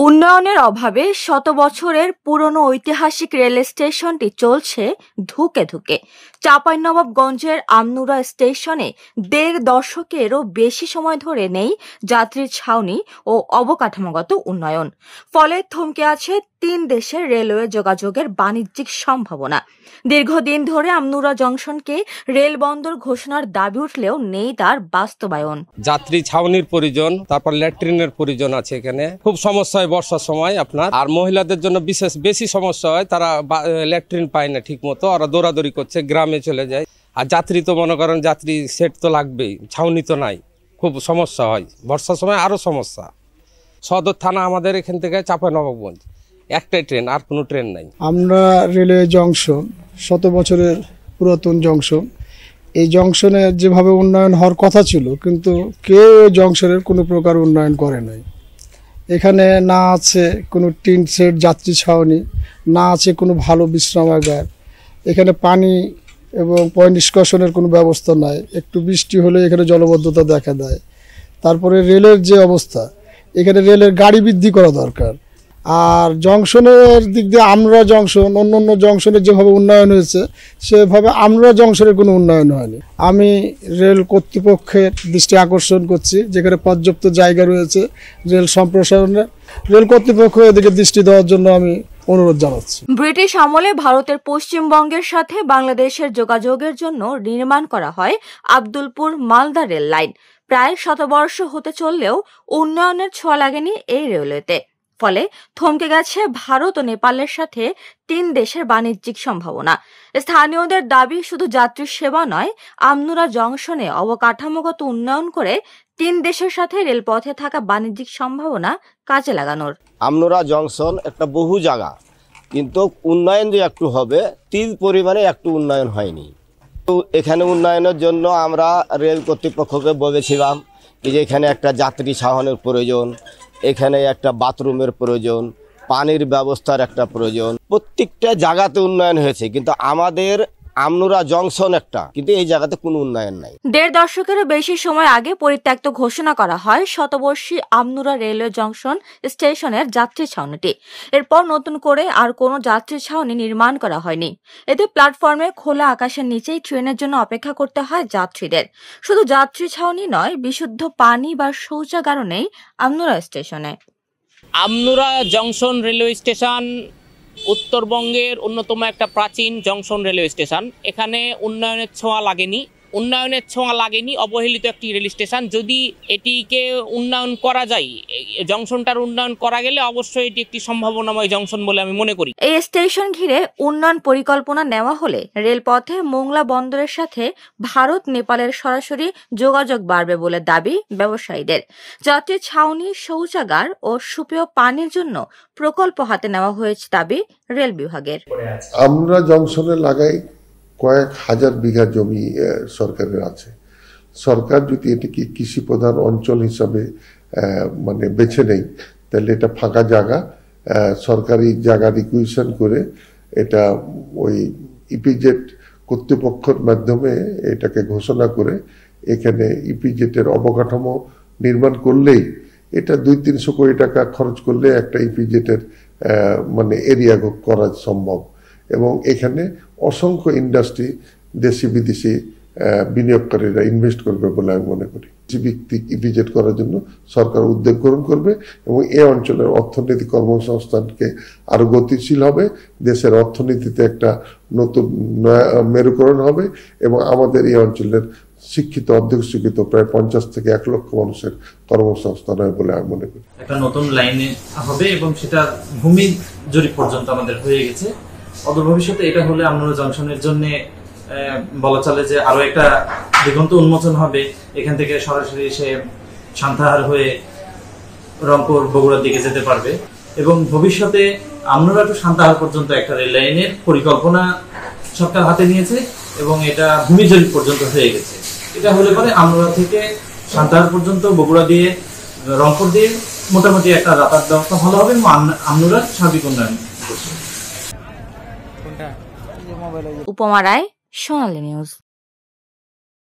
উন্নয়নের অভাবে শত বছরের পুরনো ঐতিহাসিক রেল স্টেশনটি চলছে ধুকে ধুকে। চাঁপাইনবাবগঞ্জের আমনুরা স্টেশনে ১.৫ দশকেরও বেশি সময় ধরে নেই যাত্রীর ছাউনি ও অবকাঠামোগত উন্নয়ন। ফলে থমকে আছে ৩ দেশের রেলওয়ে যোগাযোগের বাণিজ্যিক সম্ভাবনা। দীর্ঘদিন ধরে আমনুরা জংশনকে রেল বন্দর ঘোষণার দাবি উঠলেও নেই তার বাস্তবায়ন। যাত্রী ছাউনির প্রয়োজন, তারপর ল্যাট্রিনের প্রয়োজন আছে। এখানে খুব সমস্যা হয় বর্ষার সময় আপনার, আর মহিলাদের জন্য বিশেষ বেশি সমস্যা হয়, তারা ল্যাট্রিন পায় না ঠিক মতো, ওরা দৌড়াদৌড়ি করছে, গ্রামে চলে যায়। আর যাত্রী তো মনে করেন যাত্রী সেট তো লাগবেই, ছাউনি তো নাই, খুব সমস্যা হয় বর্ষার সময়, আরো সমস্যা। সদর থানা আমাদের এখান থেকে চাঁপাইনবাবগঞ্জ একটাই ট্রেন, আর কোনো ট্রেন নাই। আমরা রেলওয়ে জংশন, শত বছরের পুরাতন জংশন, এই জংশনে যেভাবে উন্নয়ন হওয়ার কথা ছিল, কিন্তু কেউ জংশনের কোনো প্রকার উন্নয়ন করে নাই। এখানে না আছে কোনো টিন সেট যাত্রী ছাউনি, না আছে কোনো ভালো বিশ্রামাগার, এখানে পানি এবং পয় নিষ্কাশনের কোনো ব্যবস্থা নাই। একটু বৃষ্টি হলে এখানে জলবদ্ধতা দেখা দেয়। তারপরে রেলের যে অবস্থা, এখানে রেলের গাড়ি বৃদ্ধি করা দরকার। আর জংশনের দিক দিয়ে আমরা জংশন, অন্য জংশনের যেভাবে উন্নয়ন হয়েছে সেভাবে আমরা জংশনের কোনো উন্নয়ন হয়নি। আমি রেল কর্তৃপক্ষের দৃষ্টি আকর্ষণ করছি, যেখানে পর্যাপ্ত জায়গা রয়েছে রেল সম্প্রসারণের, রেল কর্তৃপক্ষ এদিকে দৃষ্টি দেওয়ার জন্য আমি অনুরোধ জানাচ্ছি। ব্রিটিশ আমলে ভারতের পশ্চিমবঙ্গের সাথে বাংলাদেশের যোগাযোগের জন্য নির্মাণ করা হয় আব্দুলপুর মালদা রেল লাইন। প্রায় শতবর্ষ হতে চললেও উন্নয়নের ছোঁয়া লাগেনি এই রেলওয়েতে। ফলে থমকে গেছে ভারত ও নেপালের সাথে ৩ দেশের বাণিজ্যিক সম্ভাবনা। স্থানীয়দের দাবি শুধু যাত্রী সেবা নয়, আমনুরা জংশনে অবকাঠামোগত উন্নয়ন করে ৩ দেশের সাথে রেলপথে থাকা বাণিজ্যিক সম্ভাবনা কাজে লাগানোর। আমনুরা জংশন একটা বহু জায়গা, কিন্তু উন্নয়ন যে একটু হবে, ৩ পরিমাণে একটু উন্নয়ন হয়নি। তো এখানে উন্নয়নের জন্য আমরা রেল কর্তৃপক্ষকে বলেছিলাম যে এখানে একটা যাত্রী ছাউনির প্রয়োজন, এখানে একটা বাথরুমের প্রয়োজন, পানির ব্যবস্থার একটা প্রয়োজন। প্রত্যেকটা জায়গাতে উন্নয়ন হয়েছে, কিন্তু আমাদের আমনুরা জংশন একটা, কিন্তু এই জায়গাতে কোনো উন্নয়ন নাই। ১.৫ দশকেরও বেশি সময় আগে পরিত্যক্ত ঘোষণা করা হয় শতবর্ষী আমনুরা রেলওয়ে জংশন স্টেশনের যাত্রী ছাউনিটি। এরপর নতুন করে আর কোনো যাত্রী ছাউনি নির্মাণ করা হয়নি। এতে প্ল্যাটফর্মে খোলা আকাশের নিচেই ট্রেনের জন্য অপেক্ষা করতে হয় যাত্রীদের। শুধু যাত্রী ছাউনি নয়, বিশুদ্ধ পানি বা শৌচাগারও নেই আমনুরা স্টেশনে। আমনুরা জংশন রেলওয়ে স্টেশন উত্তরবঙ্গের অন্যতম একটা প্রাচীন জংশন রেলওয়ে স্টেশন। এখানে উন্নয়নের ছোঁয়া লাগেনি, অবহেলিত একটি রেল স্টেশন। যদি এটিকে উন্নয়ন করা যায়, জংশনটার উন্নয়ন করা গেলে অবশ্যই এটি একটি সম্ভাবনাময় জংশন বলে আমি মনে করি। এই স্টেশন ঘিরে উন্নয়ন পরিকল্পনা নেওয়া হলে রেলপথে মোংলা বন্দরের সাথে ভারত নেপালের সরাসরি যোগাযোগ বাড়বে বলে দাবি ব্যবসায়ীদের। যাত্রী ছাউনি, শৌচাগার ও সুপেয় পানির জন্য প্রকল্প হাতে নেওয়া হয়েছে দাবি রেল বিভাগের। আমরা জংশনে লাগাই কয়েক হাজার বিঘা জমি সরকারের আছে। সরকার যদি এটিকে কৃষি প্রধান অঞ্চল হিসাবে মানে বেছে নেই, তাহলে এটা ফাঁকা জায়গা, সরকারি জায়গা রিকুইজিশন করে এটা ওই ইপিজেড কর্তৃপক্ষের মাধ্যমে এটাকে ঘোষণা করে এখানে ইপিজেটের অবকাঠামো নির্মাণ করলেই, এটা ২০০-৩০০ কোটি টাকা খরচ করলে একটা ইপিজেটের মানে এরিয়া করা সম্ভব। এবং এখানে অসংখ্য ইন্ডাস্ট্রি, দেশি বিদেশি বিনিয়োগকারীরা ইনভেস্ট করবে বলে আমি মনে করি। ভিত্তিক ইপিজেড করার জন্য সরকার উদ্যোগ গ্রহণ করবে এবং এই অঞ্চলের অর্থনৈতিক কর্মসংস্থানকে আরো গতিশীল হবে, দেশের অর্থনীতিতে একটা নতুন মেরুকরণ হবে এবং আমাদের এই অঞ্চলের শিক্ষিত, অর্ধেক শিক্ষিত প্রায় ৫০ থেকে ১ লক্ষ মানুষের কর্মসংস্থান হয় বলে আমি মনে করি। একটা নতুন লাইনে হবে এবং সেটা ভূমি জরিপ পর্যন্ত আমাদের হয়ে গেছে। অদূর ভবিষ্যতে এটা হলে আমনুরা জংশনের জন্য বলা চলে যে আরো একটা দিগন্ত উন্মোচন হবে। এখান থেকে সরাসরি এসে সান্তাহার হয়ে রংপুর, বগুড়ার দিকে যেতে পারবে এবং ভবিষ্যতে আমনুরা টু সান্তাহার পর্যন্ত একটা রেল লাইনের পরিকল্পনা সরকার হাতে নিয়েছে এবং এটা ভূমি জরিপ পর্যন্ত হয়ে গেছে। এটা হলে পরে আমনুরা থেকে সান্তাহার পর্যন্ত, বগুড়া দিয়ে, রংপুর দিয়ে মোটামুটি একটা যাতায়াত ব্যবস্থা ভালো হবে এবং আমনুরার সার্বিক উন্নয়ন করছে। উপমা রায়, সোনালী নিউজ।